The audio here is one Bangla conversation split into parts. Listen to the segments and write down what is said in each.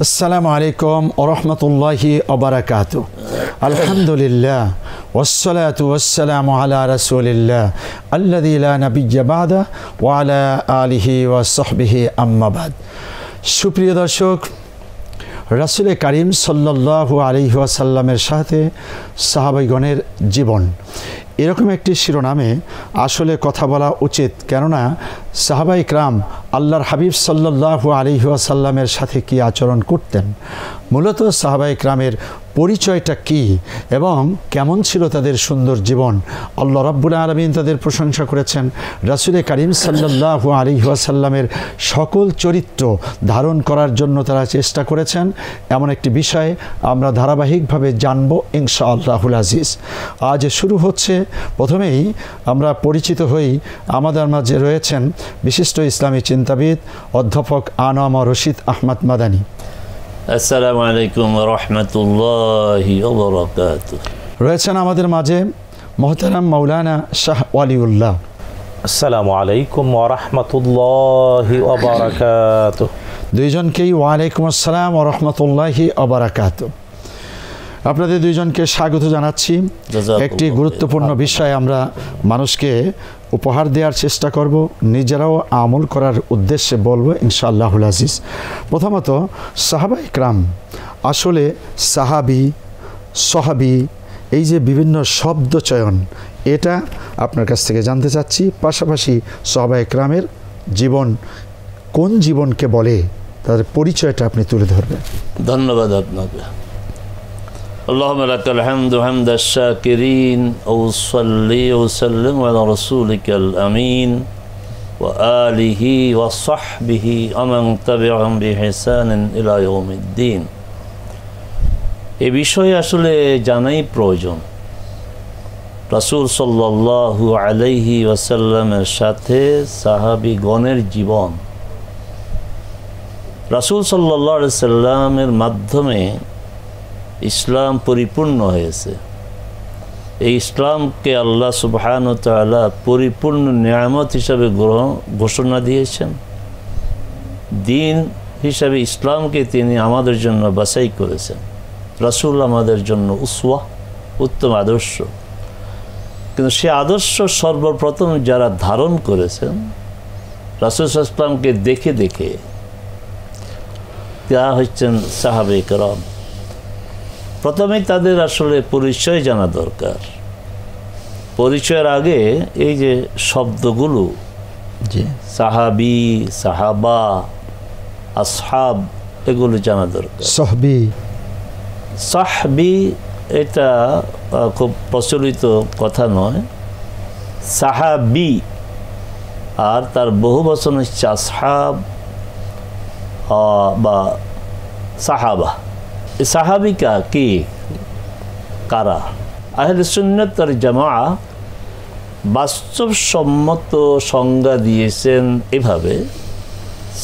আসসালামু আলাইকুম ওয়া রাহমাতুল্লাহি ওয়া বারাকাতুহু। আলহামদুলিল্লাহ ওয়াসসালাতু ওয়াসসালামু আলা রাসূলিল্লাহ আল্লাযী লা নাবিয়্যা বা'দা ওয়া আলা আলিহি ওয়া সাহবিহি আম্মা বাদ। সুপ্রিয় দর্শক, রাসূল কারীম সাল্লাল্লাহু আলাইহি ওয়াসাল্লামের সাথে সাহাবাইগণের জীবন, এরকম একটি শিরোনামে আসলে কথা বলা উচিত। কেননা সাহাবাই ইকরাম আল্লাহর হাবিব সাল্লাল্লাহু আলাইহি ওয়াসাল্লামের সাথে কী আচরণ করতেন, মূলত সাহাবাই ইকরামের পরিচয়টা কি এবং কেমন ছিল তাদের সুন্দর জীবন। আল্লাহ রাব্বুল আলামিন তাদের প্রশংসা করেছেন। রাসূল কারীম সাল্লাল্লাহু আলাইহি ওয়াসাল্লামের সকল চরিত্র ধারণ করার জন্য তারা চেষ্টা করেছেন। এমন একটি বিষয় আমরা ধারাবাহিকভাবে জানব ইনশাআল্লাহুল আজিজ। আজ শুরু হচ্ছে, প্রথমেই আমরা পরিচিত হই। আমাদের মাঝে রয়েছেন বিশিষ্ট ইসলামী চিন্তাবিদ অধ্যাপক আনাম রশিদ আহমদ মাদানী। আসসালামু আলাইকুম ওয়া রাহমাতুল্লাহি ওয়া বারাকাতুহু। রয়েছেন আমাদের মাঝে মোহতারাম মাওলানা শাহ ওয়ালিউল্লাহ। আসসালামু আলাইকুম ওয়া রাহমাতুল্লাহি ওয়া বারাকাতুহু। দুইজনকেই ওয়ালাইকুম আসসালাম ওয়া রাহমাতুল্লাহি ওয়া বারাকাতুহু। আপনাদের দুইজনকে স্বাগত জানাচ্ছি। একটি গুরুত্বপূর্ণ বিষয় আমরা মানুষকে উপহার দেওয়ার চেষ্টা করব, নিজেরাও আমল করার উদ্দেশ্যে বলবো ইনশাআল্লাহুল আজিজ। প্রথমত, সাহাবা ইকরাম, আসলে সাহাবি সহাবি এই যে বিভিন্ন শব্দ চয়ন, এটা আপনার কাছ থেকে জানতে চাচ্ছি। পাশাপাশি সাহাবা ইকরামের জীবন কোন জীবনকে বলে, তাদের পরিচয়টা আপনি তুলে ধরবেন। ধন্যবাদ আপনাকে। আল্লাহুম্মা লাকাল হামদু হামদাশ শাকিরিন ওয়া সাল্লি ওয়া সাল্লিম আলা রাসূলিকাল আমিন ওয়া আলিহি ওয়া সাহবিহি ওয়া মান তাবি'আহুম বিইহসানিন ইলা ইয়াউমিদ্দিন। এই বিষয়ে আসলে জানাই প্রয়োজন। রাসূল সাল্লাল্লাহু আলাইহি ওয়াসাল্লামের সাথে সাহাবীগণের জীবন, রাসূল সাল্লাল্লাহু আলাইহি সাল্লামের মাধ্যমে ইসলাম পরিপূর্ণ হয়েছে। এই ইসলামকে আল্লাহ সুবহানাহু ওয়া তাআলা পরিপূর্ণ নিয়ামত হিসাবে ঘোষণা দিয়েছেন। দিন হিসাবে ইসলামকে তিনি আমাদের জন্য বাছাই করেছেন। রাসূল আমাদের জন্য উসওয়া, উত্তম আদর্শ। কিন্তু সে আদর্শ সর্বপ্রথম যারা ধারণ করেছেন রাসূল সাল্লাল্লাহু আলাইহি ওয়াসাল্লামকে দেখে দেখে, তা হচ্ছেন সাহাবে কেরাম। প্রথমেই তাদের আসলে পরিচয় জানা দরকার। পরিচয়ের আগে এই যে শব্দগুলো, সাহাবি, সাহাবা, আসহাব, এগুলো জানা দরকার। সাহবি, সাহবি এটা খুব প্রচলিত কথা নয়। সাহাবি আর তার বহু বচন হচ্ছে আসহাব বা সাহাবা। এই সাহাবিকা কি, কারা? আহলে সুন্নাত ওয়াল জামাআহ বাস্তবসম্মত সংজ্ঞা দিয়েছেন এভাবে: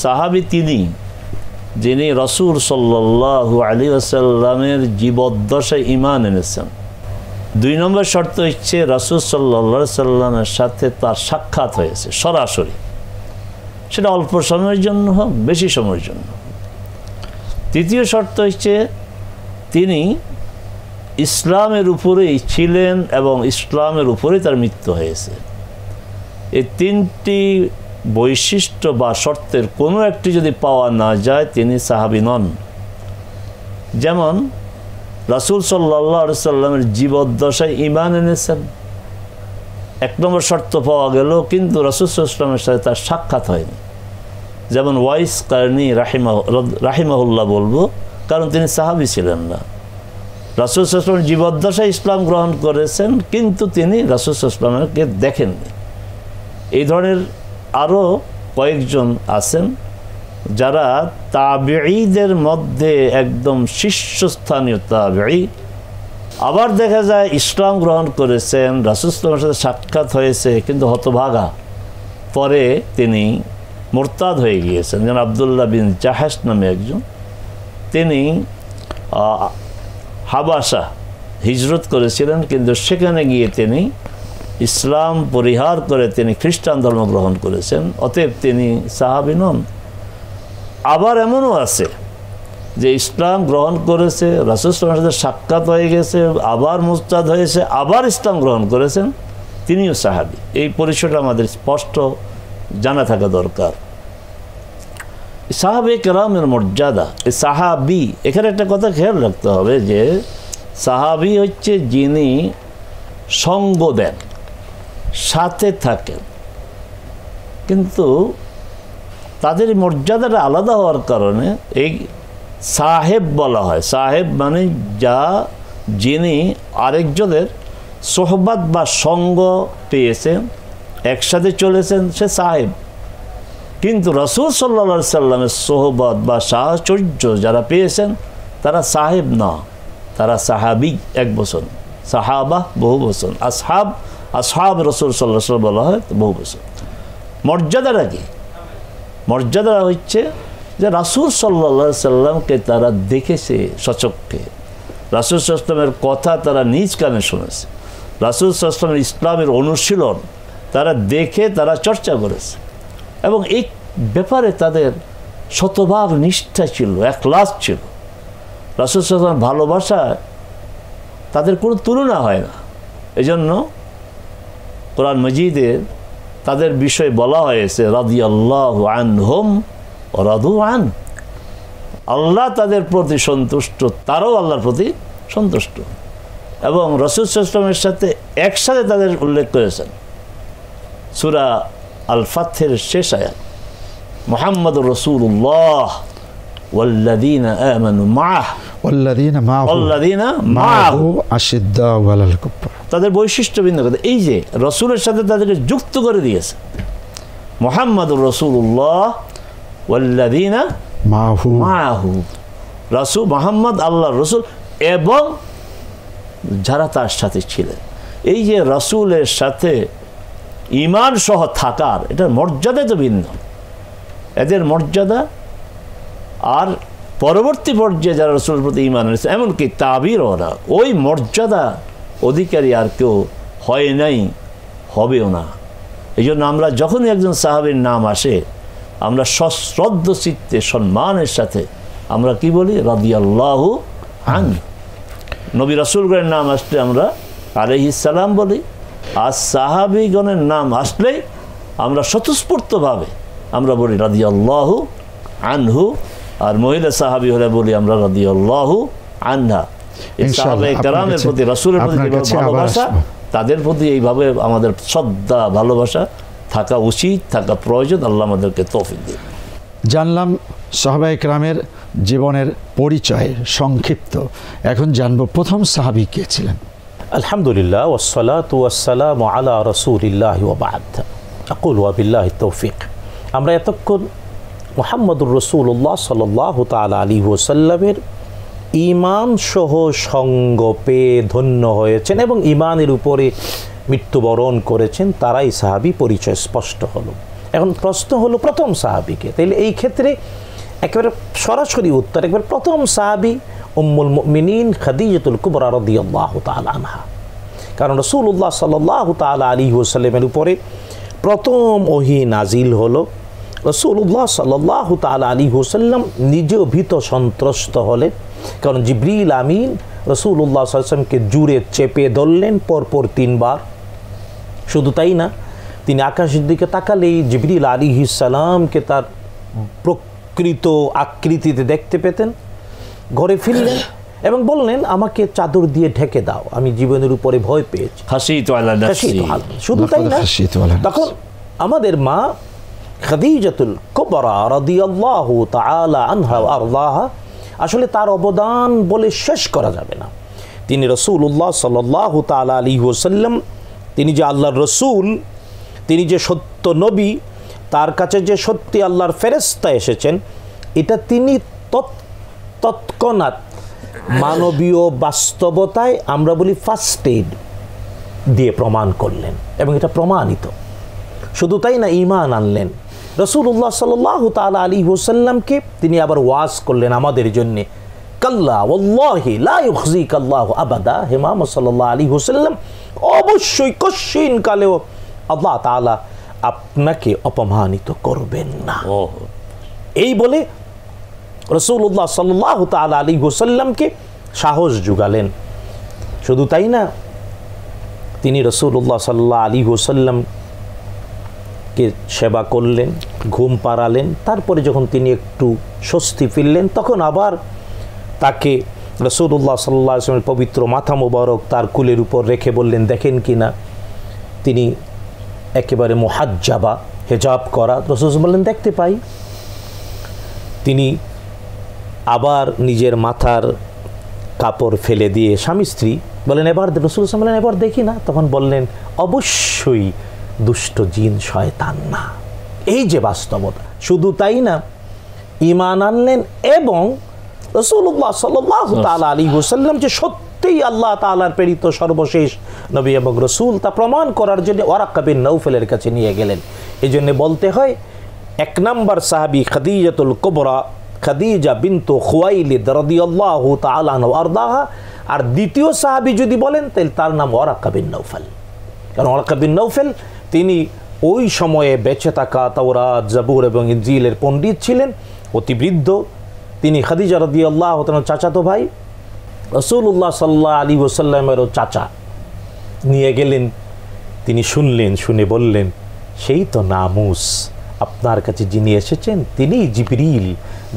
সাহাবি তিনি যিনি রাসূল সাল্লাল্লাহু আলাইহি ওয়াসাল্লামের জীবদ্দশায় ঈমান এনেছেন। ২ নম্বর শর্ত হচ্ছে রাসূল সাল্লাল্লাহু আলাইহি ওয়াসাল্লামের সাথে তার সাক্ষাৎ হয়েছে সরাসরি, সেটা অল্প সময়ের জন্য হোক, বেশি সময়ের জন্য। তৃতীয় শর্ত হচ্ছে তিনি ইসলামের উপরেই ছিলেন এবং ইসলামের উপরেই তার মৃত্যু হয়েছে। এই ৩টি বৈশিষ্ট্য বা শর্তের কোনো একটি যদি পাওয়া না যায়, তিনি সাহাবী নন। যেমন রাসূল সাল্লাল্লাহু আলাইহি ওয়াসাল্লামের জীবদ্দশায় ঈমান এনেছেন, ১ নম্বর শর্ত পাওয়া গেল, কিন্তু রাসূল সাল্লাল্লাহু আলাইহি ওয়াসাল্লামের সাথে তার সাক্ষাৎ হয়নি। যেমন ওয়াইস কারনী রাহিমাহুল্লাহ বলবো, কারণ তিনি সাহাবী ছিলেন না। রাসূল সাল্লাল্লাহু আলাইহি ওয়াসাল্লাম জীবদ্দশায় ইসলাম গ্রহণ করেছেন, কিন্তু তিনি রাসূল সাল্লাল্লাহু আলাইহি ওয়াসাল্লামকে দেখেননি। এই ধরনের আরও কয়েকজন আছেন যারা তাবিঈদের মধ্যে একদম শীর্ষস্থানীয় তাবিঈ। আবার দেখা যায় ইসলাম গ্রহণ করেছেন, রাসূল সাল্লাল্লাহু আলাইহি ওয়াসাল্লামের সাথে সাক্ষাৎ হয়েছে, কিন্তু হতভাগা, পরে তিনি মুরতাদ হয়ে গিয়েছেন। যেমন আব্দুল্লাহ বিন জাহাশ নামে একজন, তিনি হাবাসা হিজরত করেছিলেন, কিন্তু সেখানে গিয়ে তিনি ইসলাম পরিহার করে তিনি খ্রিস্টান ধর্ম গ্রহণ করেছেন, অতএব তিনি সাহাবী নন। আবার এমনও আছে যে ইসলাম গ্রহণ করেছে, রাসূল সাল্লাল্লাহু আলাইহি ওয়াসাল্লামের সাথে সাক্ষাৎ হয়ে গেছে, আবার মুস্তাদ হয়েছে, আবার ইসলাম গ্রহণ করেছেন, তিনিও সাহাবী। এই পরিচয়টা আমাদের স্পষ্ট জানা থাকা দরকার। সাহাবে কেরামের মর্যাদা, এই সাহাবি, এখানে একটা কথা খেয়াল রাখতে হবে যে সাহাবি হচ্ছে যিনি সঙ্গ দেন, সাথে থাকেন, কিন্তু তাদের মর্যাদাটা আলাদা হওয়ার কারণে এই সাহেব বলা হয়। সাহেব মানে যিনি আরেকজনের সোহবাত বা সঙ্গ পেয়েছেন, একসাথে চলেছেন, সে সাহেব। কিন্তু রাসূল সাল্লাল্লাহু আলাইহি সাল্লামের সোহবত বা সাহচর্য যারা পেয়েছেন তারা সাহেব না, তারা সাহাবি, এক বছর, সাহাবা বহু বছর, আসহাব রাসূল সাল্লাল্লাহু আলাইহি ওয়াসাল্লাম বলা হয় বহু বছর। মর্যাদাটা কি? মর্যাদা হচ্ছে যে রাসূল সাল্লাল্লাহু আলাইহি সাল্লামকে তারা দেখেছে সচক্ষে, রাসূল সাল্লাল্লাহু আলাইহি সাল্লামের কথা তারা নিজ কানে শুনেছে, রাসূল সাল্লাল্লাহু আলাইহি সাল্লামের ইসলামের অনুশীলন তারা দেখে তারা চর্চা করেছে, এবং এই ব্যাপারে তাদের শতভাগ নিষ্ঠা ছিল, একলাস ছিল। রাসূল সাল্লাল্লাহু আলাইহি ওয়াসাল্লামের ভালোবাসা তাদের কোনো তুলনা হয় না। এজন্য কোরআন মাজিদে তাদের বিষয়ে বলা হয়েছে রাদিয়াল্লাহু আনহুম ওয়া রাদু আন, আল্লাহ তাদের প্রতি সন্তুষ্ট, তারাও আল্লাহর প্রতি সন্তুষ্ট। এবং রাসূল সাল্লাল্লাহু আলাইহি ওয়াসাল্লামের সাথে একসাথে তাদের উল্লেখ করেছেন সূরা আল ফাতহের শেষ আয়াত, মুহাম্মাদুর রাসূলুল্লাহ ওয়াল্লাযীনা আমানু মাআহু ওয়াল্লাযীনা মাআহু আশিদ্দাউ আলাল কুফার। তাদের বৈশিষ্ট্য ভিন্ন কথা। এই যে রাসূলের সাথে তাদেরকে যুক্ত করে দিয়েছে, মুহাম্মাদুর রাসূলুল্লাহ ওয়াল্লাযীনা মাআহু, রাসূল মুহাম্মদ আল্লাহর রাসূল এবং যারা তার সাথে ছিলেন। এই যে রাসূলের সাথে ঈমান সহ থাকার, এটার মর্যাদা তো ভিন্ন। এদের মর্যাদা আর পরবর্তী পর্যায়ে যারা রাসূলের প্রতি ঈমান এনেছে, এমনকি তাবির ওরা, ওই মর্যাদা অধিকারী আর কেউ হয় নাই, হবেও না। এই জন্য আমরা যখনই একজন সাহাবীর নাম আসে, আমরা সশ্রদ্ধ চিত্তে সম্মানের সাথে আমরা কি বলি? রাদিয়াল্লাহু আনহু। নবী রাসূলগণের নাম আসলে আমরা আলাইহিস সালাম বলি, আর সাহাবীগণের নাম আসলেই আমরা স্বতঃস্ফূর্তভাবে আমরা বলি রাদিয়াল্লাহু আনহু, আর মহিলা সাহাবী হলে বলি আমরা রাদিয়াল্লাহু আনহা। সাহাবায়ে কেরামের প্রতি, রাসূলের প্রতি ভালোবাসা, তাদের প্রতি এইভাবে আমাদের শ্রদ্ধা ভালোবাসা থাকা উচিত, থাকা প্রয়োজন। আল্লাহ আমাদেরকে তৌফিক দিন। জানলাম সাহাবায়ে কেরামের জীবনের পরিচয় সংক্ষিপ্ত। এখন জানবো প্রথম সাহাবী কে ছিলেন। আলহামদুলিল্লাহ ওয়াসসালাতু ওয়াসসালামু আলা রাসূলিল্লাহি ওয়া বা'দ। আকুলু বিল্লাহি তৌফিক। আমরা এতক্ষণ মুহাম্মদুর রাসূলুল্লাহ সাল্লাল্লাহু তাআলা আলাইহি ওয়াসাল্লামের ঈমান সহ সঙ্গ পেয়ে ধন্য হয়েছেন এবং ঈমানের উপরে মৃত্যুবরণ করেছেন, তারাই সাহাবী, পরিচয় স্পষ্ট হলো। এখন প্রশ্ন হলো প্রথম সাহাবীকে। তাইলে এই ক্ষেত্রে একেবারে সরাসরি উত্তর, একেবারে প্রথম সাহাবী উম্মুল মুমিনিন খাদিজাতুল কুবরা রাদিয়াল্লাহু তাআলা আনহা। কারণ রাসূলুল্লাহ সাল্লাল্লাহু তাআলা আলাইহি ওয়াসাল্লামের উপরে প্রথম ওহী নাজিল হলো। রাসূলুল্লাহ সাল্লাল্লাহু তাআলা আলাইহি ওয়াসাল্লাম নিজেও ভীত সন্ত্রস্ত হলেন, কারণ জিবরিল আমিন রাসূলুল্লাহ সাল্লাল্লাহু আলাইহি ওয়াসাল্লামকে জুড়ে চেপে ধরলেন পরপর 3 বার। শুধু তাই না, তিনি আকাশের দিকে তাকালেই জিবরিল আলাইহিস সালামকে তার প্রকৃত আকৃতিতে দেখতে পেতেন। ঘরে ফিরলেন এবং বললেন, আমাকে চাদর দিয়ে ঢেকে দাও, আমি জীবনের উপরে ভয় পেয়েছি। শুধু তাই না, তখন আমাদের মা খাদিজাতুল কুবরা রাদিয়াল্লাহু তাআলা আনহা ওয়া আরদাহা, আসলে তার অবদান বলে শেষ করা যাবে না। তিনি রাসূলুল্লাহ সাল্লাল্লাহু তাআলা আলাইহি ওয়াসাল্লাম, তিনি যে আল্লাহর রাসূল, তিনি যে সত্য নবী, তার কাছে যে সত্যি আল্লাহর ফেরেশতা এসেছেন, এটা তিনি তৎক্ষণাৎ মানবীয় বাস্তবতায়, আমরা বলি ফার্স্ট এইড দিয়ে প্রমাণ করলেন, এবং এটা প্রমাণিত। শুধু তাই না, ঈমান আনলেন। রাসূলুল্লাহ সাল্লাল্লাহু তাআলা আলাইহি ওয়াসাল্লামকে তিনি আবার ওয়াজ করলেন আমাদের জন্য, কাল্লা ওয়াল্লাহি লা ইউখজিকাল্লাহু আবাদা। হে মুহাম্মদ সাল্লাল্লাহু আলাইহি ওয়াসাল্লাম, অবশ্যই কশিন কালেও আল্লাহ তাআলা আপনাকে অপমানিত করবেন না। এই বলে রাসূলুল্লাহ সাল্লাল্লাহু তাআলা আলাইহি ওয়াসাল্লামকে সাহস জোগালেন। শুধু তাই না, তিনি রাসূলুল্লাহ সাল্লাল্লাহু আলাইহি ওয়াসাল্লামকে সেবা করলেন, ঘুম পাড়ালেন। তারপরে যখন তিনি একটু স্বস্তি ফিরলেন, তখন আবার তাকে রাসূলুল্লাহ সাল্লাল্লাহু আলাইহি ওয়াসাল্লামের পবিত্র মাথা মোবারক তার কুলের উপর রেখে বললেন, দেখেন কি না তিনি একেবারে মুহাজ্জাবা, হেজাব করা। রাসূল বললেন, দেখতে পাই। তিনি আবার নিজের মাথার কাপড় ফেলে দিয়ে স্বামী স্ত্রী বলেন, এবার রাসূল বললেন, এবার দেখি না। তখন বললেন, অবশ্যই দুষ্ট জিন শয়তান না। এই যে বাস্তবতা। শুধু তাই না, ঈমান আনলেন এবং রাসূলুল্লাহ সাল্লাল্লাহু তাআলা আলাইহি ওয়াসাল্লাম যে সত্যিই আল্লাহ তাআলার প্রেরিত সর্বশেষ নবী এবং রাসূল তা প্রমাণ করার জন্য ওয়ারাকা বিন নওফলের কাছে নিয়ে গেলেন। এই জন্য বলতে হয়, 1 নম্বর সাহাবী খাদিজাতুল কুবরা, খাদিজা বিনতু খুয়াইলিদ রাদিয়াল্লাহু তাআলা আনহা আরদাহা। আর দ্বিতীয় সাহাবী যদি বলেন তাহলে তার নাম ওয়ারাকা বিন নওফল। কারণ ওয়ারাকা বিন নওফল তিনি ওই সময়ে বেঁচে থাকা তাওরাত, জাবুর এবং ইনজিলের পণ্ডিত ছিলেন, অতি বৃদ্ধ। তিনি খাদিজা রাদিয়াল্লাহু তাআলার চাচাতো ভাই, রাসূলুল্লাহ সাল্লাল্লাহু আলাইহি ওয়াসাল্লামেরও চাচা। নিয়ে গেলেন, তিনি শুনলেন, শুনে বললেন, সেই তো নামুস, আপনার কাছে যিনি এসেছেন তিনি জিবরিল,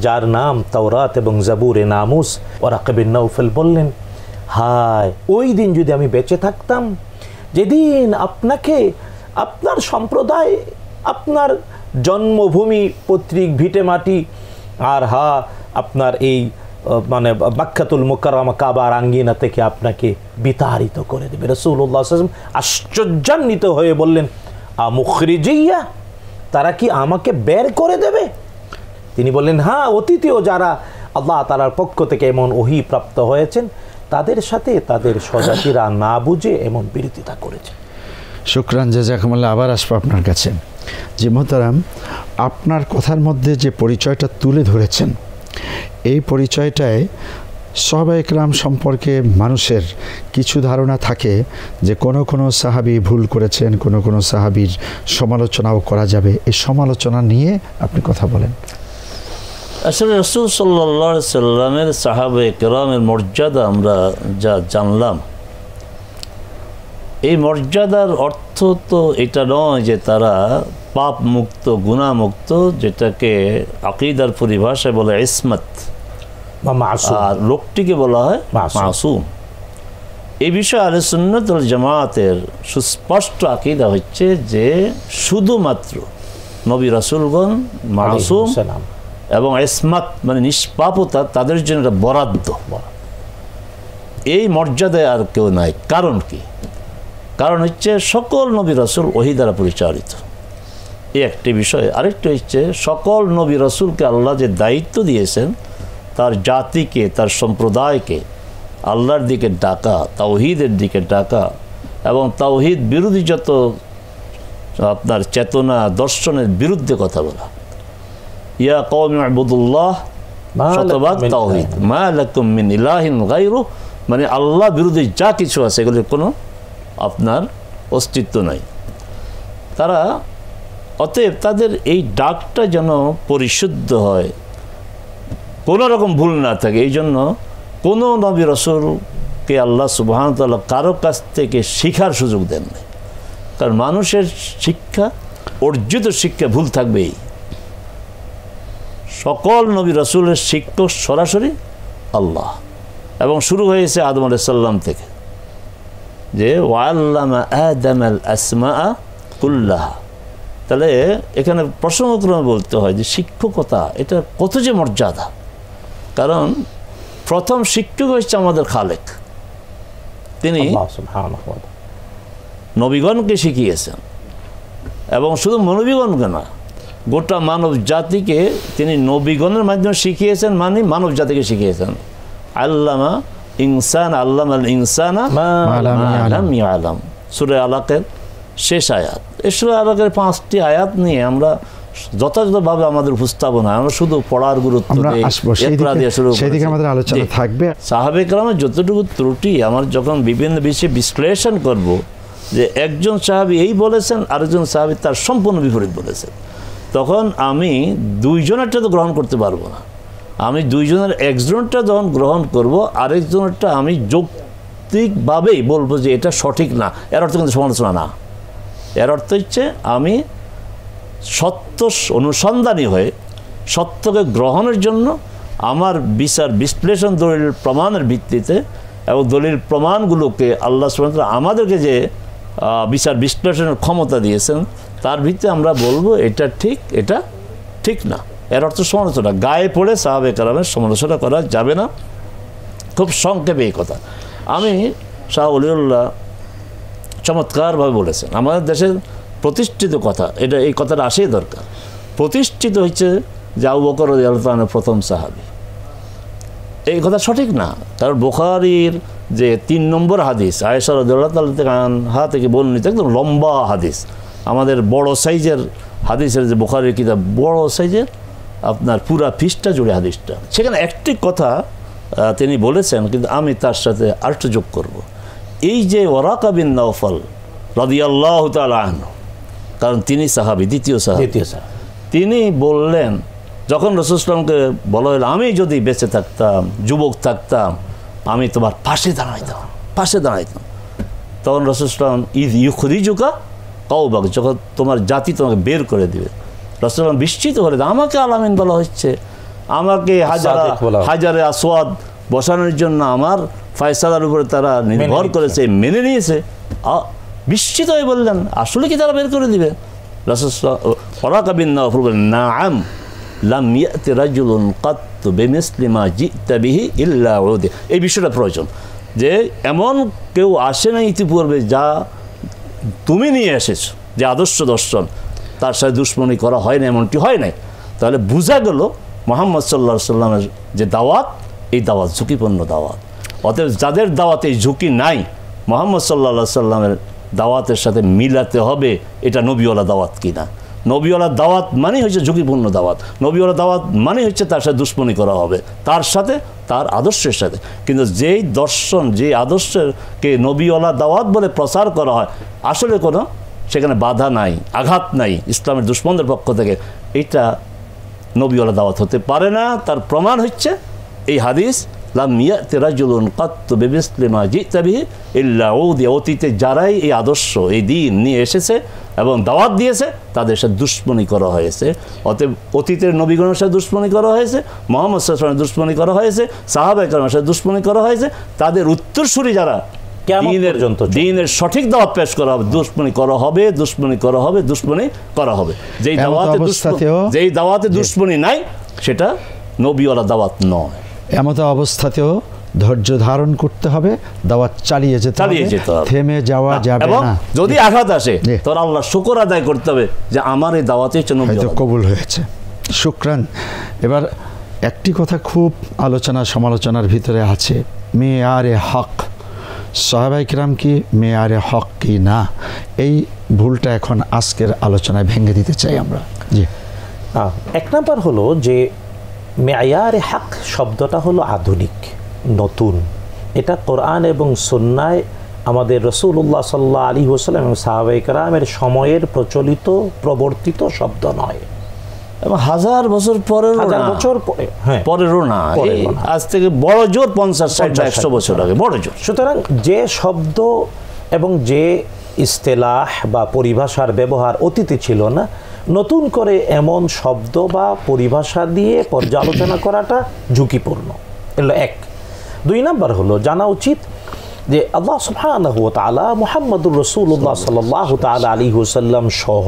যার নাম তাওরাত এবং জাবুরে নামুস। ওয়ারাকা বিন নওফল বললেন, হায়, ওই দিন যদি আমি বেঁচে থাকতাম, যেদিন আপনাকে আপনার সম্প্রদায়, আপনার জন্মভূমি, পৈতৃক ভিটে মাটি, আর আপনার এই মানে বাক্কাতুল মুকাররমা কাবার আঙ্গিনা থেকে আপনাকে বিতাড়িত করে দেবে। রাসূলুল্লাহ সাল্লাল্লাহু আলাইহি ওয়াসাল্লাম আশ্চর্যান্বিত হয়ে বললেন, মুখরিজিয়া, তারা কি আমাকে বের করে দেবে? তিনি বললেন, হ্যাঁ, অতীতেও যারা আল্লাহ তাআলার পক্ষ থেকে এমন ওহী প্রাপ্ত হয়েছেন তাদের সাথে তাদের স্বজাতিরা না বুঝে এমন বিরোধিতা করেছে। শুকরান, জাযাকুমুল্লাহ। আবার আসবো আপনার কাছে। জি মোহতারাম, আপনার কথার মধ্যে যে পরিচয়টা তুলে ধরেছেন, এই পরিচয়টায় সাহাবা ইকরাম সম্পর্কে মানুষের কিছু ধারণা থাকে যে কোনো সাহাবী ভুল করেছেন, কোনো সাহাবীর সমালোচনাও করা যাবে। এই সমালোচনা নিয়ে আপনি কথা বলেন। আসলে রাসূল সাল্লাল্লাহু আলাইহি সাল্লামের সাহাবা ইকরামের মর্যাদা আমরা যা জানলাম, এই মর্যাদার অর্থ তো এটা নয় যে তারা পাপ মুক্ত, গুনাহ মুক্ত, যেটাকে আকীদার পরিভাষায় বলে ইসমত, আর লোকটিকে বলা হয় মাসুম। এই বিষয়ে আহলে সুন্নাত ওয়াল জামাতের সুস্পষ্ট আকীদা হচ্ছে যে শুধুমাত্র নবী রাসূলগণ মাসুম এবং ইসমত মানে নিষ্পাপতা তাদের জন্য একটা বরাদ্দ। এই মর্যাদায় আর কেউ নাই। কারণ কি? কারণ হচ্ছে সকল নবী রাসূল ওহী দ্বারা পরিচালিত, এই একটি বিষয়। আরেকটি হচ্ছে সকল নবী রাসূলকে আল্লাহ যে দায়িত্ব দিয়েছেন তার জাতিকে, তার সম্প্রদায়কে আল্লাহর দিকে ডাকা, তাওহীদের দিকে ডাকা এবং তাওহীদ বিরোধী যত আপনার চেতনা, দর্শনের বিরুদ্ধে কথা বলা। ইয়া কওমি ইবুদুল্লাহ, শতভাগ তাওহীদ, মা লাকুম মিন ইলাহিন গায়রু, মানে আল্লাহ বিরোধী যা কিছু আছে এগুলোর কোনো আপনার অস্তিত্ব নাই। তারা অতএব তাদের এই ডাকটা যেন পরিশুদ্ধ হয়, কোনো রকম ভুল না থাকে, এই জন্য কোনো নবী রাসূলকে আল্লাহ সুবহানাহু ওয়া তাআলা কারো কাছ থেকে শিখার সুযোগ দেন না। কারণ মানুষের শিক্ষা, অর্জিত শিক্ষা ভুল থাকবেই। সকল নবী রাসূলের শিক্ষক সরাসরি আল্লাহ, এবং শুরু হয়েছে আদম আলাইহিস সালাম থেকে, যে ওয়াল্লামা আদামাল আসমাআ কুল্লাহা। তাহলে এখানে প্রসঙ্গক্রমে বলতে হয় যে শিক্ষকতা এটা কত যে মর্যাদা। কারণ প্রথম শিক্ষক হচ্ছে আমাদের খালেক, তিনি নবীগণকে শিখিয়েছেন, এবং শুধু নবীগণকে না, গোটা মানব জাতিকে তিনি নবীগণের মাধ্যমে শিখিয়েছেন, মানে মানব জাতিকে শিখিয়েছেন। আল্লামা ইনসান, আল্লামাল ইনসানা মা লাম ইয়ালাম, সূরা আলাকের শেষ আয়াত। এই সূরা আলাকের 5টি আয়াত নিয়ে আমরা যথাযথভাবে আমাদের উপস্থাপনা, আমরা শুধু পড়ার গুরুত্ব সেদিকে আমাদের আলোচনা থাকবে। সাহাবে কেরামের যতটুকু ত্রুটি আমার যখন বিভিন্ন বিষয়ে বিশ্লেষণ করব, যে একজন সাহাবী এই বলেছেন, আরেকজন সাহাবী তার সম্পূর্ণ বিপরীত বলেছেন, তখন আমি দুইজনেরটা তো গ্রহণ করতে পারবো না। আমি দুইজনের একজনটা যখন গ্রহণ করব, আরেকজনেরটা আমি যৌক্তিকভাবেই বলবো যে এটা সঠিক না, এর অর্থ কিন্তু সমালোচনা না। এর অর্থ হচ্ছে আমি সত্য অনুসন্ধানী হয়ে সত্যকে গ্রহণের জন্য আমার বিচার বিশ্লেষণ দলিল প্রমাণের ভিত্তিতে এবং দলিল প্রমাণগুলোকে আল্লাহ সুবহানাহু ওয়া তাআলা আমাদেরকে যে বিচার বিশ্লেষণের ক্ষমতা দিয়েছেন তার ভিত্তিতে আমরা বলবো এটা ঠিক, এটা ঠিক না। এর অর্থ সমালোচনা, গায়ে পড়ে সাহাবে কেরামের সমালোচনা করা যাবে না। খুব সংক্ষেপে এই কথা। আমি শাহ ওলিউল্লাহ চমৎকারভাবে বলেছেন, আমাদের দেশের প্রতিষ্ঠিত কথা, এটা এই কথাটা আসেই দরকার। প্রতিষ্ঠিত হচ্ছে যে আবু বকর রাদিয়াল্লাহু তাআলা প্রথম সাহাবী, এই কথা সঠিক না। কারণ বুখারীর যে 3 নম্বর হাদিস আয়েশা রাদিয়াল্লাহু তাআলা থেকে বর্ণিত, একদম লম্বা হাদিস, আমাদের বড় সাইজের হাদিসের যে বুখারীর কিতাব, বড় সাইজের আপনার পুরা পৃষ্ঠা জুড়ে হাদিসটা, সেখানে একটি কথা তিনি বলেছেন, কিন্তু আমি তার সাথে আরেকটু যোগ করব। এই যে ওয়ারাকা বিন নাওফাল রাদিয়াল্লাহু তাআলা আনহু, কারণ তিনি সাহাবী, দ্বিতীয় সাহাবী, তিনি বললেন যখন রাসূল সাল্লাল্লাহু আলাইহি ওয়াসাল্লামকে বলা হলো আমি যদি বেঁচে থাকতাম, যুবক থাকতাম, আমি তোমার পাশে দাঁড়াইতাম। তখন রাসূল সাল্লাল্লাহু আলাইহি ওয়াসাল্লাম ইয ইউখরিজুকা কওবাক, যখন তোমার জাতি তোমাকে বের করে দিবে, রাসূল সাল্লাল্লাহু আলাইহি ওয়াসাল্লাম বিস্মিত হলে আমাকে আলামিন বলা হচ্ছে, আমাকে হাজারে আসওয়াদ বসানোর জন্য আমার ফয়সালার উপরে তারা নির্ভর করেছে, মেনে নিয়েছে। বিস্মিত হয়ে বললেন আসলে কি তারা বের করে দিবে? রাসূল ওয়ারাকা বিন নাওফাল বললেন নাআম লাম ইয়াতি রাজুলুন কাত্তু বিমিসলি মা জিতা বিহি ইল্লা উদি। এই বিষয়টা প্রয়োজন, যে এমন কেউ আসে না ইতিপূর্বে যা তুমি নিয়ে এসেছো, যে আদর্শ দর্শন, তার সাথে দুশ্মনী করা হয় না, এমনটি হয় নাই। তাহলে বোঝা গেল মুহাম্মদ সাল্লাল্লাহু আলাইহি ওয়াসাল্লামের যে দাওয়াত, এই দাওয়াত ঝুঁকিপূর্ণ দাওয়াত। অতএব যাদের দাওয়াতে ঝুঁকি নাই, মুহাম্মদ সাল্লাল্লাহু আলাইহি ওয়াসাল্লামের দাওয়াতের সাথে মিলাতে হবে এটা নবীওয়ালা দাওয়াত কিনা। নবীওয়ালা দাওয়াত মানে হচ্ছে ঝুঁকিপূর্ণ দাওয়াত, নবীওয়ালা দাওয়াত মানে হচ্ছে তার সাথে দুশ্মনী করা হবে, তার সাথে, তার আদর্শের সাথে। কিন্তু যেই দর্শন, যে আদর্শকে নবীওয়ালা দাওয়াত বলে প্রচার করা হয়, আসলে কোনো সেখানে বাধা নাই, আঘাত নাই ইসলামের দুশ্মনদের পক্ষ থেকে, এটা নবীওয়ালা দাওয়াত হতে পারে না। তার প্রমাণ হচ্ছে এই হাদিস, লাম ইয়াতি রাজুলুন কাত্তু বিমিসলি মা জিতা বিহি ইল্লা উদি। অতীতে যারাই এই আদর্শ, এই দ্বীন নিয়ে এসেছে এবং দাওয়াত দিয়েছে, তাদের সাথে দুশ্মনী করা হয়েছে। অতএব অতীতের নবীগণের সাথে দুশ্মনী করা হয়েছে, মুহাম্মদ সাল্লাল্লাহু আলাইহি ওয়াসাল্লামের দুশ্মনী করা হয়েছে, সাহাবায়ে কেরামের সাথে দুশ্মনী করা হয়েছে, তাদের উত্তরসূরি যারা দ্বীনের সঠিক দাওয়াত পেশ করা হবে, দুশ্মনী করা হবে, দুশ্মনী করা হবে, দুশ্মনী করা হবে। যেই দাওয়াতে দুশ্মনী নাই, সেটা নবীওয়ালা দাওয়াত নয়। এমত অবস্থাতেও ধৈর্য ধারণ করতে হবে, দাওয়াত চালিয়ে যেতে হবে, থেমে যাওয়া যাবে না। যদি আঘাত আসে তোর আল্লাহ শুকর আদায় করতে হবে যে আমার এই দাওয়াতে হয়তো কবুল হয়েছে, শুকরান। এবার একটি কথা খুব আলোচনা সমালোচনার ভিতরে আছে, মেয়ারে হক, সাহাবায়ে কিরাম কি মেয়ারে হক কি না, এই ভুলটা এখন আজকের আলোচনায় ভেঙে দিতে চাই আমরা। জি, এক নাম্বার হলো যে মেয়ারে হক শব্দটা হলো আধুনিক, নতুন। এটা কোরআন এবং সুন্নায় আমাদের রাসূলুল্লাহ সাল্লাল্লাহু আলাইহি ওয়াসাল্লাম এবং সাহাবায়ে কেরামের সময়ের প্রচলিত প্রবর্তিত শব্দ নয়, এবং হাজার বছর পরেরও না, আজ থেকে বড় জোর 50-60-100 বছর আগে বড় জোর। সুতরাং যে শব্দ এবং যে ইস্তেলাহ বা পরিভাষার ব্যবহার অতীতে ছিল না, নতুন করে এমন শব্দ বা পরিভাষা দিয়ে পর্যালোচনা করাটা ঝুঁকিপূর্ণ। এগুলো এক। 2 নাম্বার হলো জানা উচিত যে আল্লাহ সুবহানাহু ওয়া তাআলা মুহাম্মদুর রাসূলুল্লাহ সাল্লাল্লাহু তাআলা আলাইহি ওয়াসাল্লাম সহ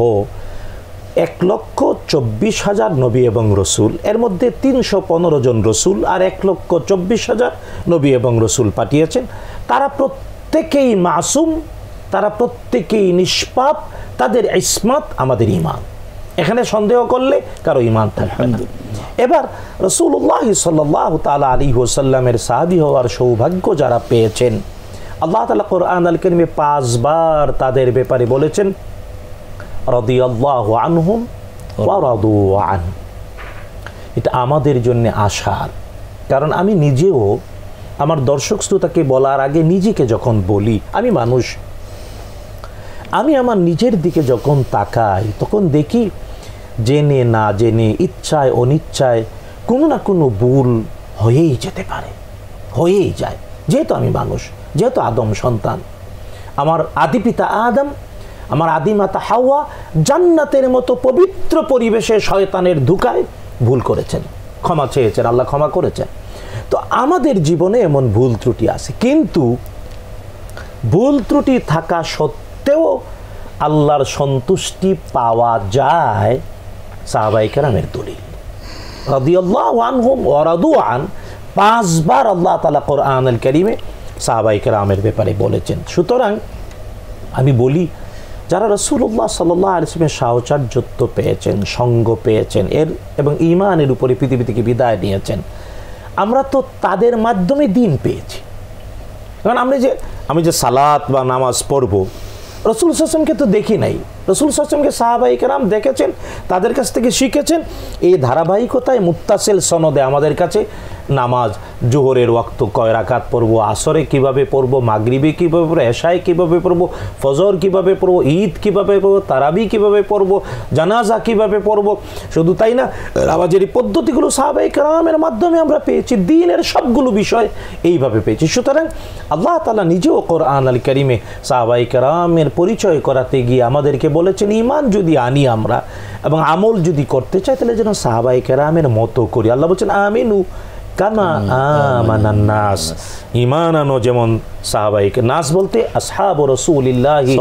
1,24,000 নবী এবং রসুল, এর মধ্যে 315 জন রসুল আর 1,24,000 নবী এবং রসুল পাঠিয়েছেন। তারা প্রত্যেকেই মাসুম, তারা প্রত্যেকেই নিষ্পাপ, তাদের ইসমাত আমাদের ঈমান। এখানে সন্দেহ করলে কারো ঈমান থাকবে না। এবার রাসূলুল্লাহ সাল্লাল্লাহু তাআলা আলাইহি ওয়াসাল্লামের সাহাবী হওয়ার সৌভাগ্য যারা পেয়েছেন, আল্লাহ তাআলা কোরআন আল কারীমে 5 বার তাদের ব্যাপারে বলেছেন রাদিয়াল্লাহু আনহুম ওয়া রাদু আন। এটা আমাদের জন্য আশার, কারণ আমি নিজেও আমার দর্শক শ্রোতাকে বলার আগে নিজেকে যখন বলি, আমি মানুষ, আমি আমার নিজের দিকে যখন তাকাই তখন দেখি জেনে না জেনে, ইচ্ছায় অনিচ্ছায় কোনো না কোনো ভুল হয়েই যেতে পারে, হয়েই যায়। যেহেতু আমি মানুষ, যেহেতু আদম সন্তান, আমার আদি পিতা আদম, আমার আদি মাতা হাওয়া জান্নাতের মতো পবিত্র পরিবেশে শয়তানের ধোঁকায় ভুল করেছেন, ক্ষমা চেয়েছেন, আল্লাহ ক্ষমা করেছেন। তো আমাদের জীবনে এমন ভুল ত্রুটি আছে, কিন্তু ভুল ত্রুটি থাকা সত্ত্বেও আল্লাহর সন্তুষ্টি পাওয়া যায় সাহাবায়ে কেরামের দলিল। রাদিয়াল্লাহু আনহুম ওয়া রাদু আন, 5 বার আল্লাহ তাআলা কোরআনুল কারীমে সাহাবায়ে কেরামের ব্যাপারে বলেছেন। সুতরাং আমি বলি, যারা রাসূলুল্লাহ সাল্লাল্লাহু আলাইহি ওয়াসাল্লামের সাহচর্যত্ব পেয়েছেন, সঙ্গ পেয়েছেন, এবং ঈমানের উপরে পৃথিবী থেকে বিদায় নিয়েছেন, আমরা তো তাদের মাধ্যমে দিন পেয়েছি। কারণ আমি যে সালাত বা নামাজ পড়ব, রাসূল সাল্লাল্লাহু আলাইহি ওয়াসাল্লামকে তো দেখি নাই, রাসূল সাল্লাল্লাহু আলাইহি ওয়াসাল্লামকে সাহাবায়ে কেরাম দেখেছেন, তাদের কাছ থেকে শিখেছেন। এই ধারাবাহিকতায় মুত্তাসিল সনদে আমাদের কাছে নামাজ, জোহরের ওয়াক্ত কয় রাকাত পড়ব, আসরে কিভাবে পড়ব, মাগরিবে কিভাবে পড়ব, এশায় কিভাবে পড়ব, ফজর কিভাবে পড়ব, ঈদ কিভাবে পড়ব, তারাবি কিভাবে পড়ব, জানাজা কিভাবে পড়ব। শুধু তাই না, নামাজের পদ্ধতিগুলো সাহাবায়ে কেরামের মাধ্যমে আমরা পেয়েছি, দ্বীনের সবগুলো বিষয় এইভাবে পেয়েছি। সুতরাং আল্লাহ তাআলা নিজেও কোরআনুল কারীমে সাহাবায়ে কেরামের পরিচয় করাতে গিয়ে আমাদেরকে বলেছেন, ঈমান যদি আনি আমরা এবং আমল যদি করতে চাই, তাহলে যেন সাহাবায়ে কেরামের মতো করি। আল্লাহ বলছেন, আমিনু কামা আমানান নাস, ঈমান আনো যেমন সাহাবায়ে কেরাম। নাস বলতে আসহাবু রাসূলিল্লাহি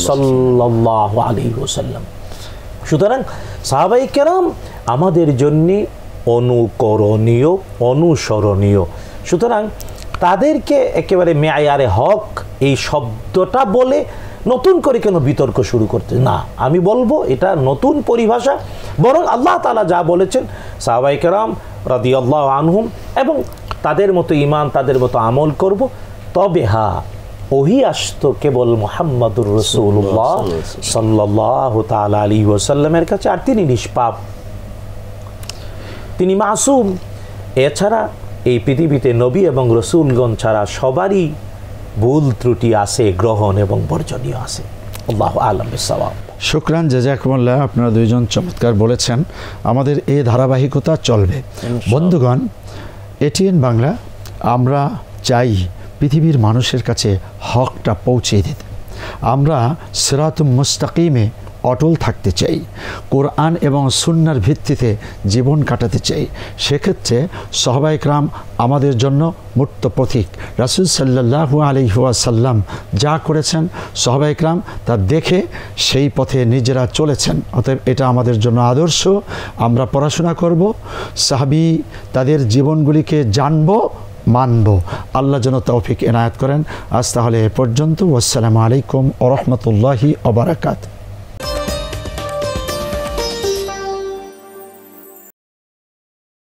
সাল্লাল্লাহু আলাইহি ওয়াসাল্লাম। সুতরাং সাহাবায়ে কেরাম আমাদের জন্য অনুকরণীয়, অনুসরণীয়। সুতরাং তাদেরকে একেবারে মেয়ারে হক এই শব্দটা বলে নতুন করে কেন বিতর্ক শুরু করতে? না, আমি বলবো এটা নতুন পরিভাষা। বরং আল্লাহ তাআলা যা বলেছেন, সাহাবায়ে কেরাম রাদিয়াল্লাহু আনহুম, এবং তাদের মতো ঈমান, তাদের মতো আমল করব। তবে হ্যাঁ, ওহী আসতো কেবল মুহাম্মাদুর রাসূলুল্লাহ সাল্লাল্লাহু তাআলা আলাইহি ওয়াসাল্লামের কাছে, আর তিনি নিষ্পাপ, তিনি মাসুম। এছাড়া এই পৃথিবীতে নবী এবং রসুলগণ ছাড়া সবারই ভুল ত্রুটি আছে, গ্রহণ এবং বর্জনীয় আছে। আল্লাহু আ'লাম বিস-সাওয়াব। শুকরান, জাযাকুমুল্লাহ। আপনারা দুইজন চমৎকার বলেছেন। আমাদের এই ধারাবাহিকতা চলবে। বন্ধুগণ, এটিএন বাংলা, আমরা চাই পৃথিবীর মানুষের কাছে হকটা পৌঁছে দিতে। আমরা সিরাতুল মুস্তাকিমে অটল থাকতে চাই, কোরআন এবং সুন্নাহর ভিত্তিতে জীবন কাটাতে চাই। সেক্ষেত্রে সাহাবায়ে কেরাম আমাদের জন্য মূর্ত প্রতীক। রাসূল সাল্লাল্লাহু আলাইহি ওয়াসাল্লাম যা করেছেন, সাহাবায়ে কেরাম তা দেখে সেই পথে নিজেরা চলেছেন। অতএব এটা আমাদের জন্য আদর্শ। আমরা পড়াশোনা করব, সাহাবী তাদের জীবনগুলিকে জানব, মানব। আল্লাহ যেন তৌফিক এনায়েত করেন। আজ তাহলে এ পর্যন্ত। আসসালামু আলাইকুম ওয়া রাহমাতুল্লাহি ওয়া বারাকাতুহু।